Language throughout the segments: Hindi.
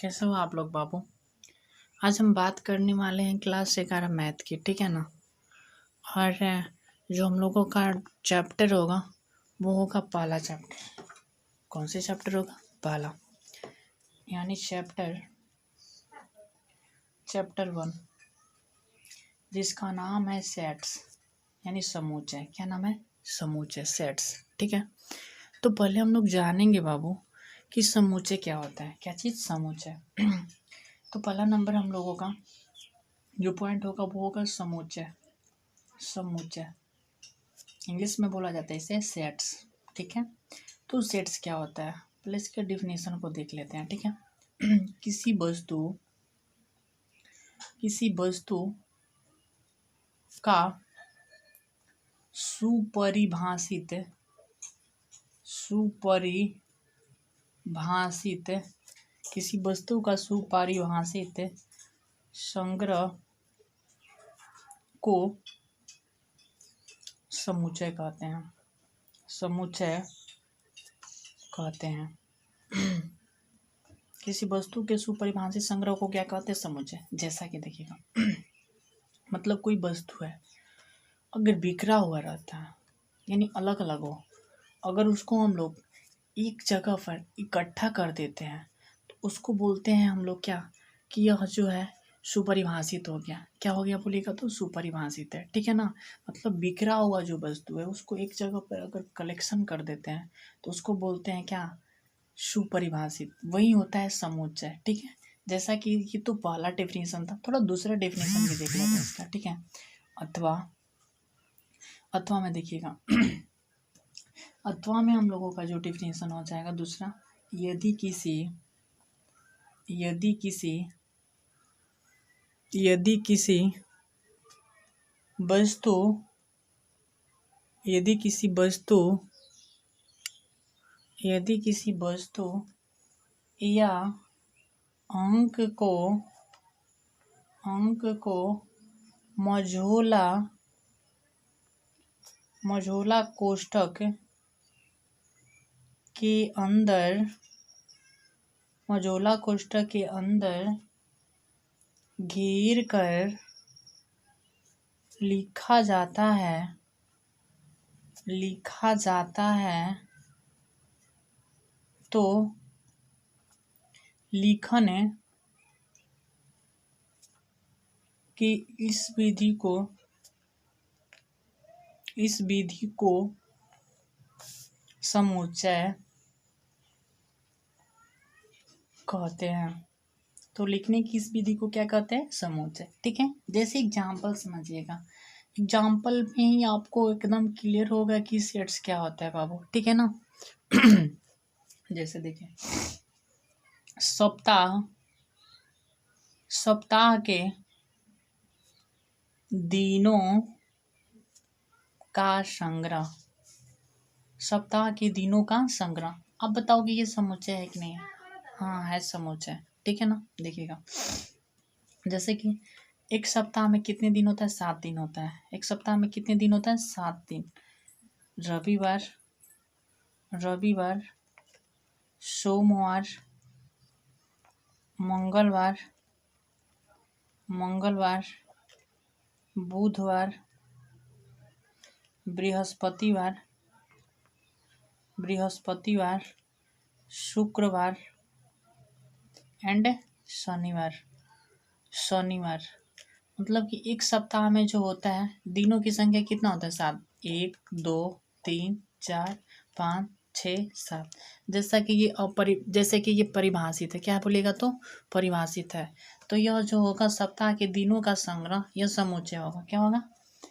कैसे हो आप लोग बाबू। आज हम बात करने वाले हैं क्लास 11 मैथ की, ठीक है ना। और जो हम लोगों का चैप्टर होगा वो होगा पहला चैप्टर। कौन से चैप्टर होगा? पहला, यानी चैप्टर 1, जिसका नाम है सेट्स, यानी समूचे। क्या नाम है? समूचे, सेट्स, ठीक है। तो पहले हम लोग जानेंगे बाबू कि समूचे क्या होता है। क्या चीज़? समूचे। तो पहला नंबर हम लोगों का जो पॉइंट होगा वो होगा समूचे। समूचे इंग्लिश में बोला जाता है इसे सेट्स, ठीक है। तो सेट्स क्या होता है, पहले इसके डिफिनेशन को देख लेते हैं, ठीक है। किसी वस्तु का सुपरिभाषित किसी वस्तु का सुपरिभाषित संग्रह को समुच्चय कहते हैं। समुच्चय कहते हैं। किसी वस्तु के सुपरिभाषित संग्रह को क्या कहते हैं? समुच्चय। जैसा कि देखिएगा, मतलब कोई वस्तु है अगर बिखरा हुआ रहता है, यानी अलग अलग हो, अगर उसको हम लोग एक जगह पर इकट्ठा कर देते हैं तो उसको बोलते हैं हम लोग क्या, कि यह जो है सुपरिभाषित हो गया। क्या हो गया बोलिएगा तो? सुपरिभाषित है, ठीक है ना। मतलब बिखरा हुआ जो वस्तु है उसको एक जगह पर अगर कलेक्शन कर देते हैं तो उसको बोलते हैं क्या? सुपरिभाषित। वही होता है समुच्चय, ठीक है। जैसा कि ये तो पहला डेफिनेशन था, थोड़ा दूसरा डेफिनेशन भी देख लेते हैं इसका, ठीक है। अथवा में देखिएगा, अथवा में हम लोगों का जो डेफिनेशन हो जाएगा दूसरा, यदि किसी वस्तु या अंक को मझोला कोष्ठक के अंदर घेर कर लिखा जाता है तो लिखन की इस विधि को समुच्चय कहते हैं। तो लिखने की इस विधि को क्या कहते हैं? समुच्चय, ठीक है। जैसे एग्जाम्पल समझिएगा, एग्जाम्पल में ही आपको एकदम क्लियर होगा कि सेट्स क्या होता है बाबू, ठीक है ना। जैसे देखिए, सप्ताह के दिनों का संग्रह। सप्ताह के दिनों का संग्रह। अब बताओ कि ये समुच्चय है कि नहीं है? हाँ है, समुच्चय, ठीक है ना। देखिएगा, जैसे कि एक सप्ताह में कितने दिन होता है? 7 दिन होता है। एक सप्ताह में कितने दिन होता है? 7 दिन। रविवार, सोमवार, मंगलवार, बुधवार, बृहस्पतिवार, शुक्रवार एंड शनिवार। मतलब कि एक सप्ताह में जो होता है दिनों की संख्या कितना होता है? 7। 1 2 3 4 5 6 7। जैसे कि ये परिभाषित है। क्या बोलेगा तो? परिभाषित है। तो यह जो होगा सप्ताह के दिनों का संग्रह, यह समुच्चय होगा। क्या होगा?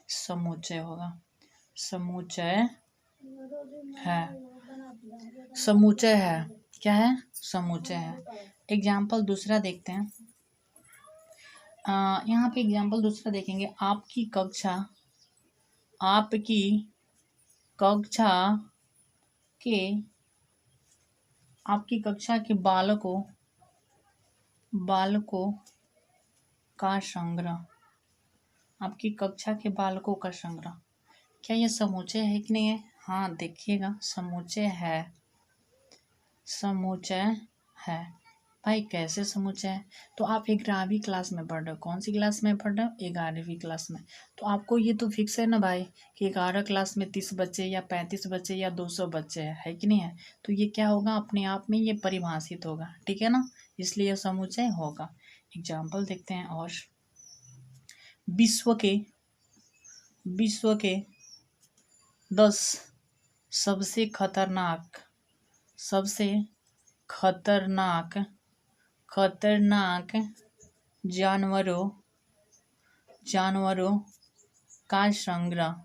समुच्चय होगा। समुच्चय है। क्या है? समुच्चय है। एग्जाम्पल दूसरा देखते हैं। यहाँ पे एग्जाम्पल दूसरा देखेंगे। आपकी कक्षा के बालकों का संग्रह। आपकी कक्षा के बालकों का संग्रह, क्या ये समुच्चय है कि नहीं है? हाँ देखिएगा, समुच्चय है। भाई कैसे समुच्चय है? तो आप 11वीं क्लास में पढ़ रहे हो। कौन सी क्लास में पढ़ रहे हो? 11वीं क्लास में। तो आपको ये तो फिक्स है ना भाई कि 11 क्लास में 30 बच्चे या 35 बच्चे या 200 बच्चे है कि नहीं है? तो ये क्या होगा, अपने आप में ये परिभाषित होगा, ठीक है ना, इसलिए यह समुच्चय होगा। एग्जाम्पल देखते हैं और विश्व के 10 सबसे खतरनाक जानवरों का संग्रह।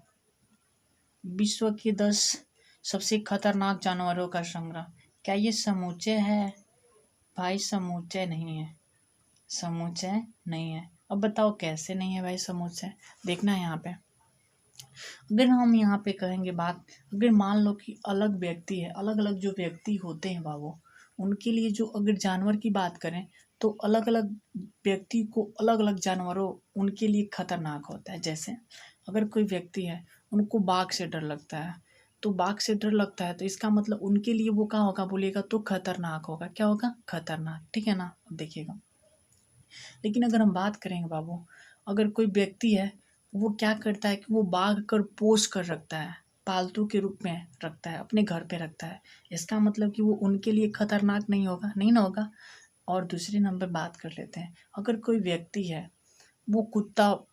विश्व के 10 सबसे खतरनाक जानवरों का संग्रह। क्या ये समुच्चय है? भाई समुच्चय नहीं है, समुच्चय नहीं है। अब बताओ कैसे नहीं है भाई समुच्चय? देखना है यहाँ पे। अगर हम यहाँ पे कहेंगे बात, अगर मान लो कि अलग व्यक्ति है, अलग अलग जो व्यक्ति होते हैं बाबू, उनके लिए जो अगर जानवर की बात करें तो अलग अलग व्यक्ति को अलग अलग जानवरों उनके लिए खतरनाक होता है। जैसे अगर कोई व्यक्ति है, उनको बाघ से डर लगता है, तो बाघ से डर लगता है तो इसका मतलब उनके लिए वो क्या होगा बोलिएगा तो खतरनाक होगा। क्या होगा? खतरनाक, ठीक है ना। अब देखिएगा, लेकिन अगर हम बात करेंगे बाबू, अगर कोई व्यक्ति है वो क्या करता है कि वो बाघ कर पोष कर रखता है, पालतू के रूप में रखता है, अपने घर पे रखता है, इसका मतलब कि वो उनके लिए खतरनाक नहीं होगा, नहीं ना होगा। और दूसरे नंबर बात कर लेते हैं, अगर कोई व्यक्ति है वो कुत्ता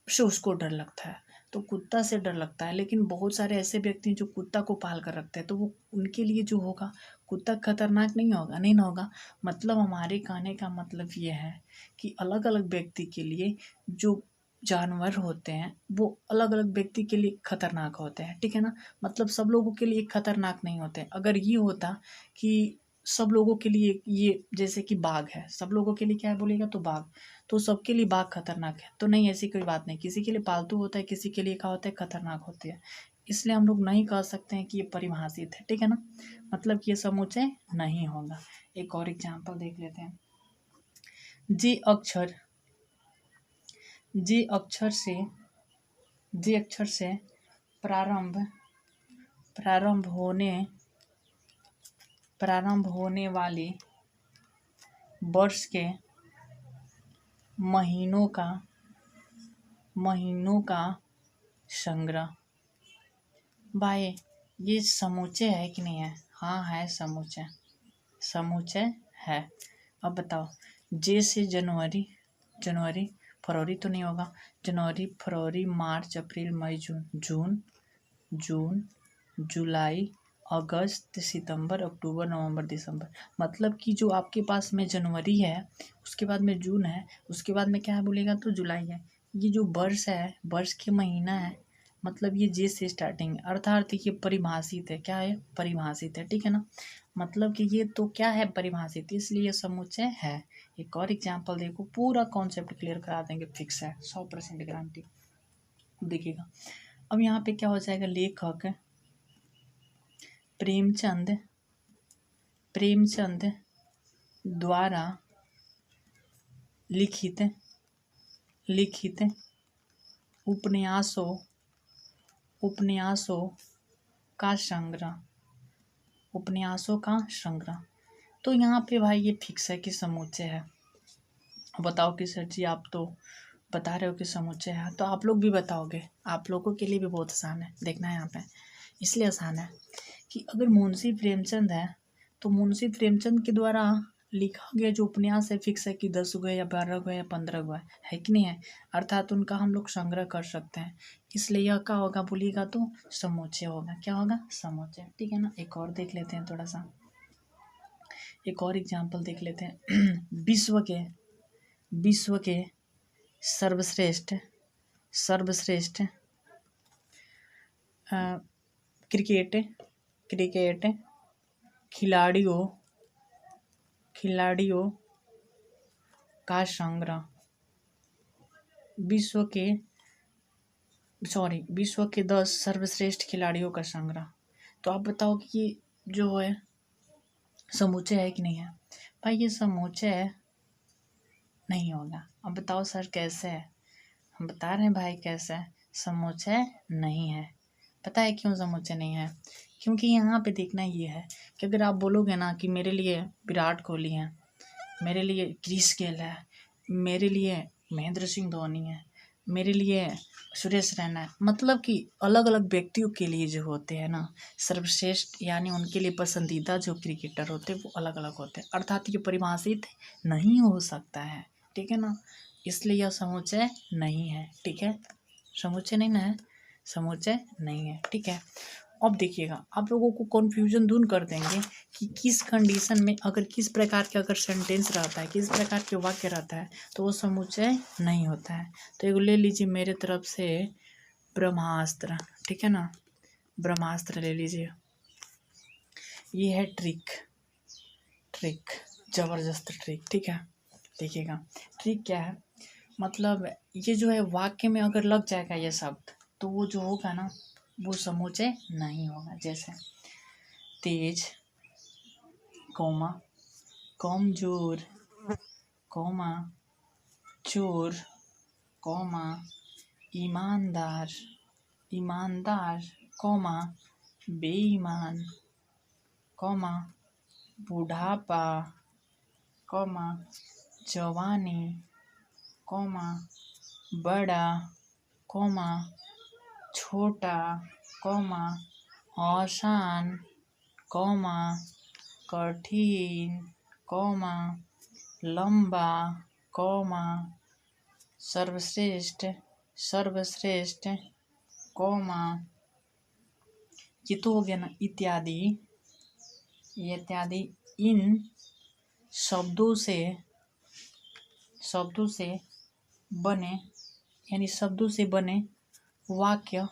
से उसको डर लगता है, तो कुत्ता से डर लगता है, लेकिन बहुत सारे ऐसे व्यक्ति हैं जो कुत्ता को पाल कर रखते हैं, तो वो उनके लिए जो होगा कुत्ता खतरनाक नहीं होगा, नहीं ना होगा। मतलब हमारे कहने का मतलब ये है कि अलग अलग व्यक्ति के लिए जो जानवर होते हैं वो अलग अलग व्यक्ति के लिए खतरनाक होते हैं, ठीक है ना। मतलब सब लोगों के लिए खतरनाक नहीं होते। अगर ये होता कि सब लोगों के लिए, ये जैसे कि बाघ है, सब लोगों के लिए क्या है बोलिएगा तो बाघ, तो सबके लिए बाघ खतरनाक है, तो नहीं, ऐसी कोई बात नहीं। किसी के लिए पालतू होता है, किसी के लिए क्या होता है, खतरनाक होती है। इसलिए हम लोग नहीं कह सकते हैं कि ये परिभाषित है, ठीक है ना, मतलब कि ये समुच्चय नहीं होगा। एक और एग्जाम्पल देख लेते हैं। जे अक्षर से प्रारंभ होने वाली वर्ष के महीनों का संग्रह। भाई ये समुच्चय है कि नहीं है? हाँ है, समुच्चय है। अब बताओ, जे से जनवरी, फरवरी तो नहीं होगा, जनवरी फरवरी मार्च अप्रैल मई जून जुलाई अगस्त सितंबर अक्टूबर नवंबर दिसंबर। मतलब कि जो आपके पास में जनवरी है, उसके बाद में जून है, उसके बाद में क्या है बोलेगा तो जुलाई है। ये जो वर्ष है, वर्ष के महीना है, मतलब ये जे से स्टार्टिंग है, अर्थात ये परिभाषित है। क्या है? परिभाषित है, ठीक है ना। मतलब कि ये तो क्या है, परिभाषित, इसलिए ये समुच्चय है। एक और एग्जाम्पल देखो, पूरा कॉन्सेप्ट क्लियर करा देंगे, फिक्स है, 100% गारंटी। देखिएगा, अब यहाँ पे क्या हो जाएगा, लेखक प्रेमचंद द्वारा लिखित उपन्यासों का संग्रह। तो यहाँ पे भाई ये फिक्स है कि समुच्चय है। बताओ कि सर जी आप तो बता रहे हो कि समुच्चय है, तो आप लोग भी बताओगे, आप लोगों के लिए भी बहुत आसान है। देखना है यहाँ पे, इसलिए आसान है कि अगर मुंशी प्रेमचंद है तो मुंशी प्रेमचंद के द्वारा लिखा गया जो उपन्यास है, फिक्स है कि 10 गो या 12 गो या 15 गो है कि नहीं है, अर्थात उनका हम लोग संग्रह कर सकते हैं। इसलिए यह क्या होगा बोलिएगा तो समुच्चय होगा। क्या होगा? समुच्चय, ठीक है ना। एक और देख लेते हैं, थोड़ा सा एक और एग्जाम्पल देख लेते हैं। विश्व के सर्वश्रेष्ठ क्रिकेट खिलाड़ियों का संग्रह। विश्व के 10 सर्वश्रेष्ठ खिलाड़ियों का संग्रह। तो आप बताओ कि ये जो है समुच्चय है कि नहीं है? भाई ये समुच्चय नहीं होगा। अब बताओ सर कैसे है? हम बता रहे हैं भाई कैसे है, समुच्चय नहीं है। पता है क्यों समुच्चय नहीं है? क्योंकि यहाँ पे देखना ये है कि अगर आप बोलोगे ना कि मेरे लिए विराट कोहली हैं, मेरे लिए क्रिस गेल है, मेरे लिए महेंद्र सिंह धोनी है, मेरे लिए सुरेश रैना है। मतलब कि अलग अलग व्यक्तियों के लिए जो होते हैं ना सर्वश्रेष्ठ, यानी उनके लिए पसंदीदा जो क्रिकेटर होते हैं वो अलग अलग होते हैं, अर्थात ये परिभाषित नहीं हो सकता है, ठीक है ना। इसलिए यह समुच्चय नहीं है, ठीक है, समुच्चय नहीं ना है, समुच्चय नहीं है, ठीक है। अब देखिएगा, आप लोगों को कन्फ्यूजन दूर कर देंगे कि किस कंडीशन में अगर किस प्रकार के अगर सेंटेंस रहता है, किस प्रकार के वाक्य रहता है तो वो समुच्चय नहीं होता है। तो एक ले लीजिए मेरे तरफ से ब्रह्मास्त्र, ठीक है ना, ब्रह्मास्त्र ले लीजिए। ये है ट्रिक, ट्रिक, जबरदस्त ट्रिक, ठीक है। देखिएगा ट्रिक क्या है, मतलब ये जो है वाक्य में अगर लग जाएगा ये शब्द तो वो जो होगा ना वो समुच्चय नहीं होगा। जैसे तेज, कौमा, कमजोर, कौमा, चोर, कौमा, ईमानदार, ईमानदार, कौमा, बेईमान, कौमा, बुढ़ापा, कौमा, जवानी, कौमा, बड़ा, कौमा, छोटा, कौमा, आसान, कौमा, कठिन, कौमा, लंबा, कौमा, सर्वश्रेष्ठ, सर्वश्रेष्ठ, कौमा, ये तो हो गया ना, इत्यादि, इत्यादि इन शब्दों से बने, यानी शब्दों से बने वाक्य,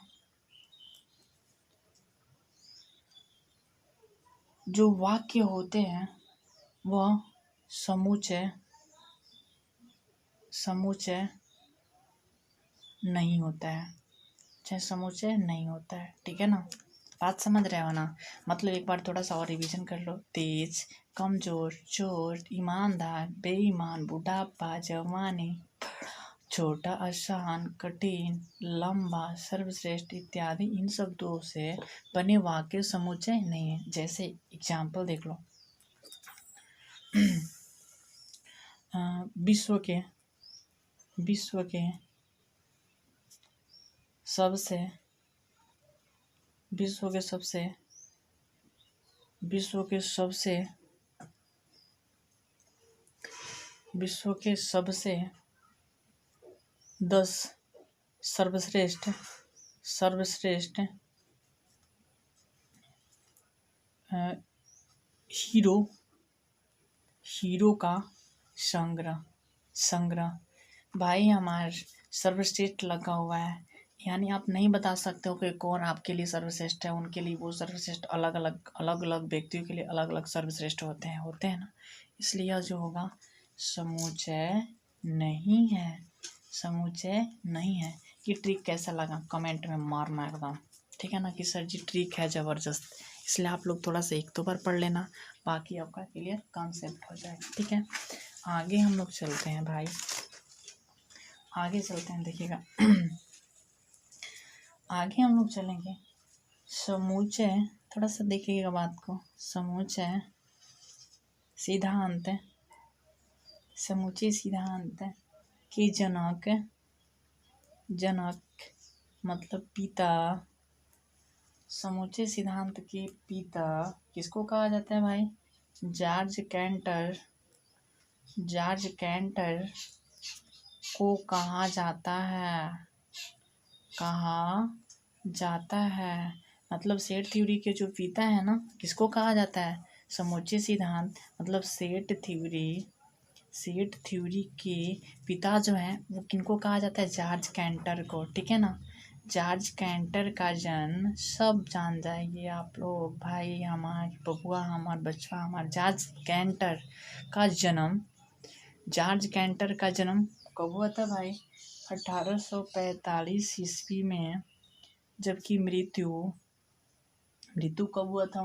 जो वाक्य होते हैं वह समुच्चय नहीं होता है, चाहे समुच्चय नहीं होता है, ठीक है ना। बात समझ रहे हो ना, मतलब एक बार थोड़ा सा और रिवीजन कर लो। तेज, कमजोर, चोर, ईमानदार, बेईमान, बुढ़ापा, जवानी, छोटा, आसान, कठिन, लंबा, सर्वश्रेष्ठ इत्यादि इन शब्दों से बने वाक्य समुच्चय नहीं है। जैसे एग्जाम्पल देख लो, विश्व के सबसे 10 सर्वश्रेष्ठ हीरो का संग्रह। भाई हमार सर्वश्रेष्ठ लगा हुआ है, यानी आप नहीं बता सकते हो कि कौन आपके लिए सर्वश्रेष्ठ है, उनके लिए वो सर्वश्रेष्ठ अलग अलग व्यक्तियों के लिए अलग अलग सर्वश्रेष्ठ होते हैं ना। इसलिए यह जो होगा समुच्चय नहीं है, समुच्चय नहीं है। ये ट्रिक कैसा लगा कमेंट में मारना एकदम, ठीक है ना, कि सर जी ट्रिक है ज़बरदस्त। इसलिए आप लोग थोड़ा सा एक दो बार पढ़ लेना, बाकी आपका क्लियर कॉन्सेप्ट हो जाएगा, ठीक है। आगे हम लोग चलते हैं भाई, आगे चलते हैं, देखिएगा आगे हम लोग चलेंगे समुच्चय, थोड़ा सा देखिएगा बात को। समुच्चय सिद्धांत के जनक मतलब पिता, समुच्चय सिद्धांत के पिता किसको कहा जाता है भाई? जॉर्ज कैंटर को कहा जाता है, मतलब सेट थ्योरी के जो पिता है ना, किसको कहा जाता है? समुच्चय सिद्धांत मतलब सेट थ्योरी के पिता जो हैं वो किनको कहा जाता है? जॉर्ज कैंटर को, ठीक है ना। जॉर्ज कैंटर का जन्म सब जान जाएंगे आप लोग, भाई हमार बबुआ हमार बच्चा हमार। जॉर्ज कैंटर का जन्म कब हुआ था भाई? 1845 ईस्वी में, जबकि मृत्यु कब हुआ था?